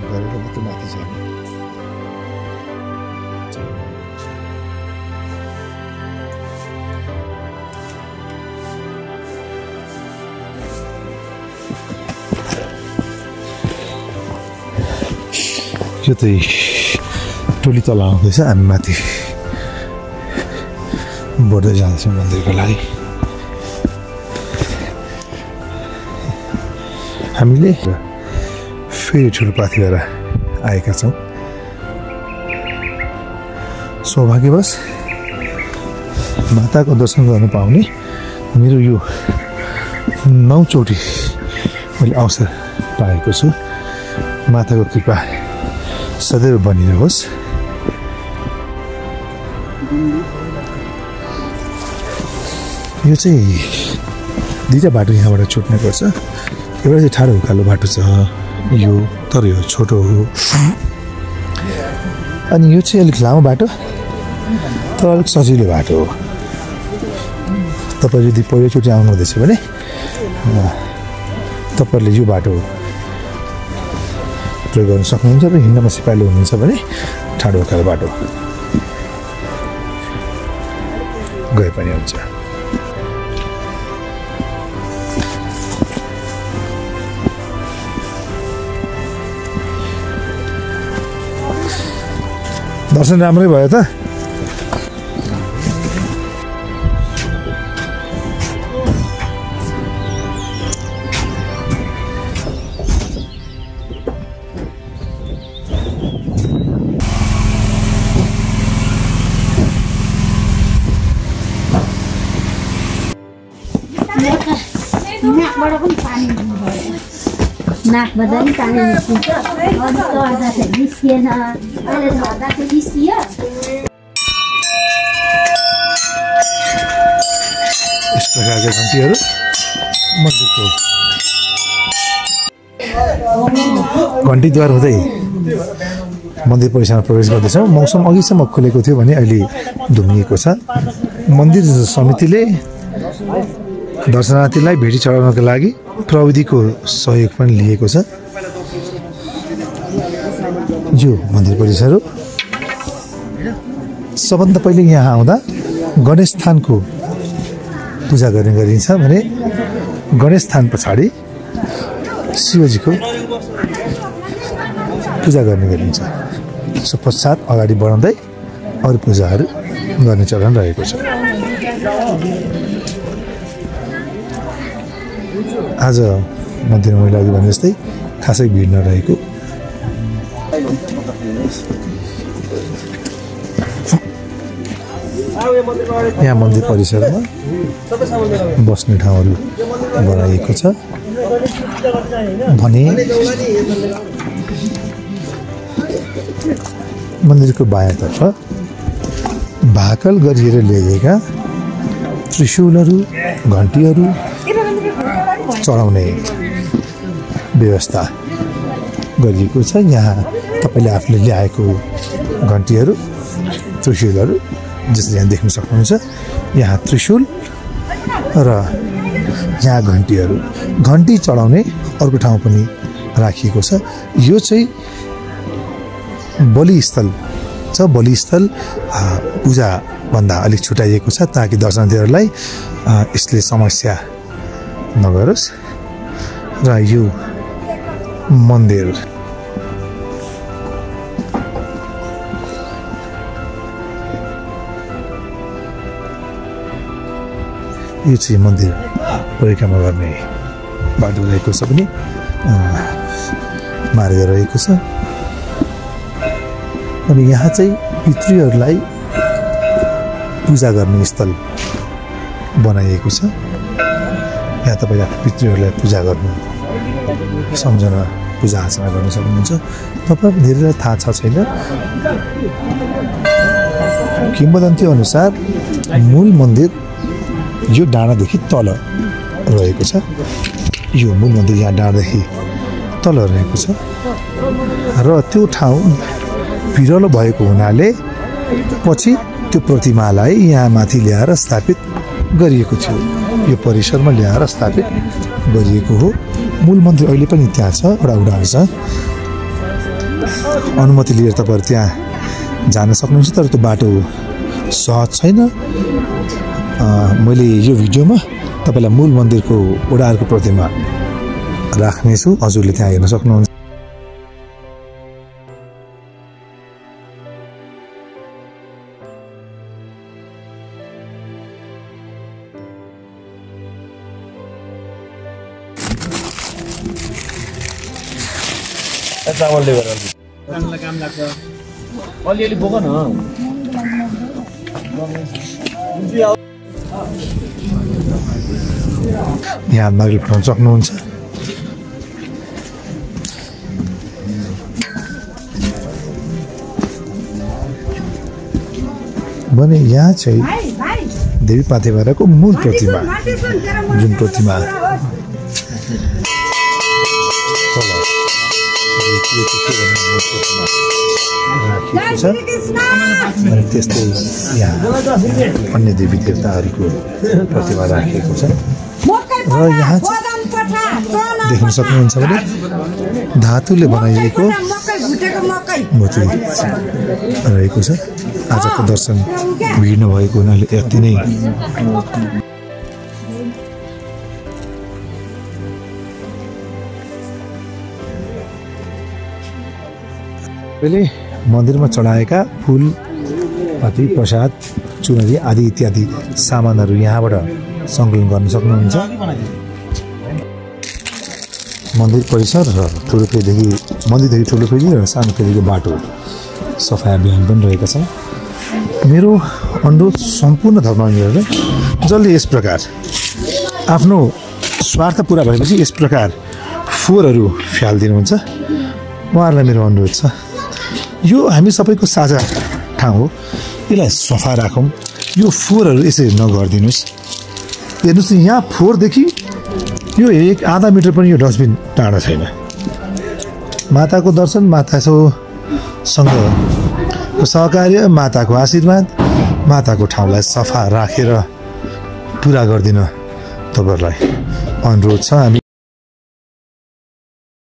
गरेर मात्र माथि जाने यो चाहिँ टोली तल आउँदैछ हामी माथि बढ्दै जाँदैछौँ मन्दिरको लागि हामीले फेरि ठुलो पाथी भएर आएका छौँ सौभाग्यवश माताको दर्शन गर्न पाउने मेरो यो 9 चोटि मैले अवसर पाएको छु माताको कृपा सदैव बनिरहोस् यो चाहिँ दुईटा बाटो यहाँबाट छुट्ने गर्छ एउटा चाहिँ ठाडो उकालो बाटो छ यो तर यो छोटो हो अनि यो चाहिँ अलिक लामो बाटो तर अलिक सजिलो बाटो हो तपाईँ यदि पहिलोचोटि आउनु हुँदैछ भने तपाईँहरूले यो बाटो प्रयोग गर्न सक्नुहुन्छ र हिँड्नमा सिपालु हुनुहुन्छ भने ठाडो उकालो बाटो गए पनि हुन्छ दर्शन राम्रै भयो त नाकबाट पनि पानी निस्किन्छ चढ्दाखेरि निस्किएन अहिले झर्दाखेरि निस्कियो यस प्रकारका घन्टीहरू मन्दिरको घन्टीद्वार हुँदै मन्दिर परिसरमा प्रवेश गर्दैछौँ मौसम अघिसम्म खुलेको थियो भने अहिले धुमिएको छ मन्दिर समितिले दर्शनार्थीलाई भेटी चढाउनका लागि प्रविधिको सहयोग पनि लिएको छ यो मन्दिर परिसर हो सबभन्दा पहिले यहाँ आउँदा गणेश थानको पूजा गर्ने गरिन्छ भने गणेश थान पछाडि शिवजीको पूजा गर्ने गरिन्छ सो पश्चात अगाडि बढाउँदै अरू पूजाहरू गर्ने चलन रहेको छ आज मन्दिरमा मैले अघि भने जस्तै खासै भिड नरहेको यहाँ मन्दिर परिसरमा बस्ने ठाउँहरू बनाइएको छ भने मन्दिरको बायाँतर्फ भाकल गरिएर ल्याइएका त्रिशूलहरू घन्टीहरू चढाउने व्यवस्था गरिएको छ यहाँ तपाईले आफूले ल्याएको घन्टीहरू त्रिशूलहरू जसले यहाँ देख्न सक्नुहुन्छ यहाँ त्रिशूल र यहाँ घन्टीहरू घन्टी चढाउने अर्को ठाउँ पनि राखिएको छ यो चाहिँ बलिस्थल छ बलिस्थल पूजा भन्दा अलिक छुटाइएको छ ताकि दर्शनार्थीहरूलाई यसले समस्या नगरोस् र यो मन्दिर यो चाहिँ मन्दिर परिक्रमा गर्ने बाटो रहेको छ पनि मार्ग रहेको छ अनि यहाँ चाहिँ पितृहरूलाई पूजा गर्ने स्थल बनाइएको छ यहाँ तपाईँ आफ्नो पितृहरूलाई पूजा गर्नु सम्झना पूजा आचना गर्न सक्नुहुन्छ। तपाईँलाई धेरैलाई थाहा छ छैन, किम्वदन्ती अनुसार मूल मन्दिर यो डाँडादेखि तल रहेको छ। यो मूल मन्दिर यहाँ डाँडादेखि तल रहेको छ र त्यो ठाउँ भिरालो भएको हुनाले पछि त्यो प्रतिमालाई यहाँ माथि ल्याएर स्थापित गरिएको थियो। यो परिसरमा ल्याएर स्थापित गरिएको हो। मूल मन्दिर अहिले पनि त्यहाँ छ, उडाउडाहरू छ। अनुमति लिएर तपाईँहरू त्यहाँ जान सक्नुहुन्छ, तर त्यो बाटो सहज छैन। मैले यो भिडियोमा तपाईँलाई मूल मन्दिरको ओडारको प्रतिमा राख्नेछु, हजुरले त्यहाँ हेर्न सक्नुहुन्छ। चावलले गर्दा काम लाग्छ अलिअलि बोक न। यहाँ नारियल फुटाउन सक्नुहुन्छ। भने यहाँ चाहिँ देवी पाथेभाराको मूल प्रतिमा, जुन प्रतिमा राखिएको छ। अनि त्यस्तै यहाँ अन्य देवी देवताहरूको प्रतिमा राखिएको छ। र यहाँ देख्न सक्नुहुन्छ भने धातुले बनाइएको मूर्ति रहेको छ। आजको दर्शन भिड नभएको हुनाले यति नै पहिले मन्दिरमा चढाएका फुल पाती प्रसाद चुनरी आदि इत्यादि सामानहरू यहाँबाट सङ्कलन गर्न सक्नुहुन्छ। मन्दिर परिसर र ठुलो फेदीदेखि मन्दिरदेखि ठुलो फेदी र सानो फेदीको बाटो सफाई अभियान पनि रहेका छन्। मेरो अनुरोध सम्पूर्ण धर्मावलम्बीहरूले जसले यस प्रकार आफ्नो स्वार्थ पुरा भएपछि यस प्रकार फोहोरहरू फ्यालिदिनुहुन्छ, उहाँहरूलाई मेरो अनुरोध छ, यो हामी सबैको साझा ठाउँ हो, यसलाई सफा राखौँ। यो फोहोरहरू यसरी नगरिदिनुहोस्। हेर्नुहोस्, यहाँ फोहोरदेखि यो आधा मिटर पनि यो डस्टबिन टाढा छैन। माताको दर्शन, मातासँगको सहकार्य, माताको आशीर्वाद, माताको ठाउँलाई सफा राखेर पुरा गरिदिन तपाईँहरूलाई अनुरोध छ। हामी